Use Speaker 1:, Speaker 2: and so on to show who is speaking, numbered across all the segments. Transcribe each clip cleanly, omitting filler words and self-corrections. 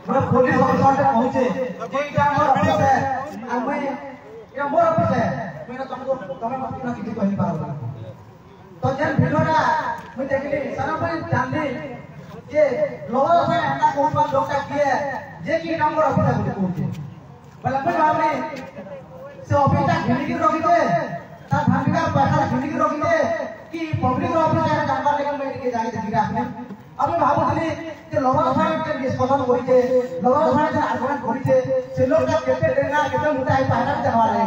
Speaker 1: मैं police officer से पहुंचे जेटा हमर ऑफिस है मैं ये मोर ऑफिस है मैं तुमको तुम्हें मत ना किसी कहि पारो तो जन भिडोरा मैं देखली सारा मैं जानली जे लोग से एंडा कोन पर लोग का किए जे की नंबर ऑफिस है पहुंचे बोले मैं भावनी से ऑफिस ता घिनी की रोकी दे ता भांगा पैसा घिनी की रोकी दे कि पब्लिक ऑफिस है जानवर लेकिन मैं के जाके देखि आपने আমি ভাবুଥିଲି যে লোক সভায় ডিসকাশন করিছে লোক সভায় যে আর্গুমেন্ট করিছে সে লোকটা কেতে ডেঙ্গা কেতে মোটা আই পাহাড়া দেওয়া লাগে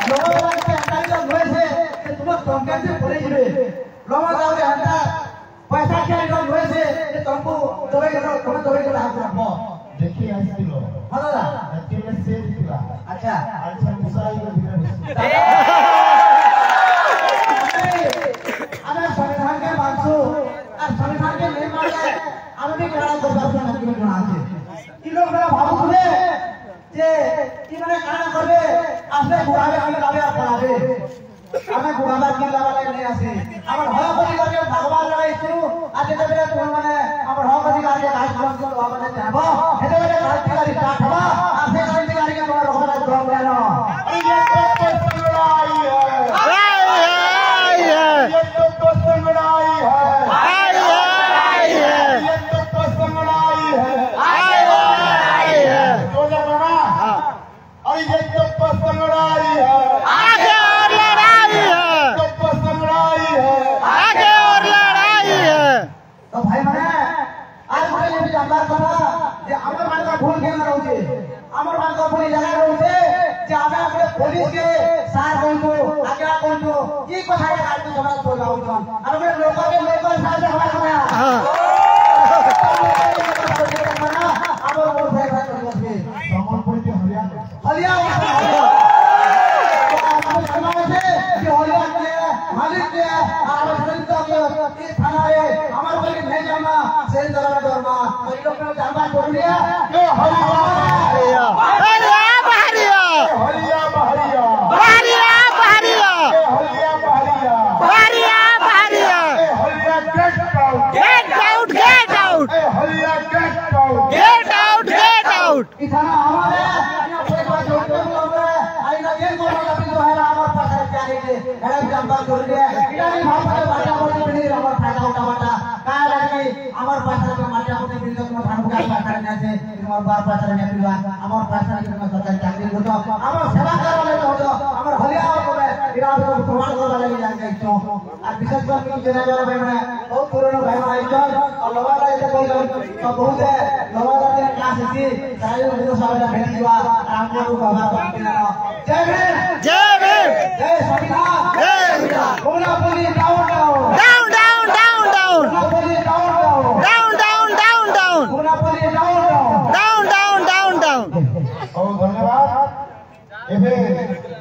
Speaker 1: লোক সভায় একটা লোক হয়েছে যে তোমার কম্পেন্সে পড়ে যাবে লোক সভায় একটা পয়সা খেয়ে লোক হয়েছে যে তোমাকে দবে গেল তুমি দবে গেল হাত রাখবো দেখি আসছিল ভালো না একেবারে সেট ছিল আচ্ছা আচ্ছা মুসাই ভিতরে संविधान के नहीं माने हम भी करा तो बात नहीं बना है इ लोग मेरा भाव सुने जे इ माने काना करबे आपने गुरावे हम लावे पड़ावे हमें गुरावा की लावा नहीं आसे हमर हक अधिकार के भगवान लड़ाई शुरू आज तबरे तुम माने हमर हक अधिकार के काज काम को लावा नहीं चाहबो हेते बेले क्रांतिकारी स्टार्ट हवा आपसे क्रांतिकारी के तोरा रखना ड्रम लेनो ये तो संगड़ाई है ये तो संगड़ाई है पुलिस के सार कोइतो आगे कोइतो ये कथा के आज समाज बोल रहा हूं और मैं लोकल के लोकल साथ हमारा बनाया हां अब वो भाई भाई संबलपुर के हरियाणा आपको समाज से कि हरियाणा के मालिक के और संत के ये थाना है हमारे को नहीं जाना सेल दरबार दरमा कोई लोग ने जानवा छोड़ दिया ये हरिया इतना हमारे अपना पैसा जोड़ते हुए आइना ये कोना का जो है हमारे पास है क्या है एड़ा भी जानवर जोड़ दिया इधर ही भाव पर बाटा बोलते नहीं हमारा फायदा उठा बाटा का लगी हमारे पास है माटिया बोलते बिल को धान का करने से हमारे बार पास है पिलवा हमारे पास है कि सरकारी चाकरी हो तो हमारा सेवा करने वाले हो तो हमारा हलिया को इरा को प्रमाण करने वाले जान गए तो और विशेष कर के जना वाला भाई मैंने बहुत पुराना भाई भाई और लवाला ऐसे कोई तो बहुत है लवाला के क्लास थी सारे लोग सब भेट दिवा रामपुर को बाबा बनते ना जय भीम जय संविधान जय संविधान बोला बोली down down down down down down बोला बोली down down down down down बोला बोली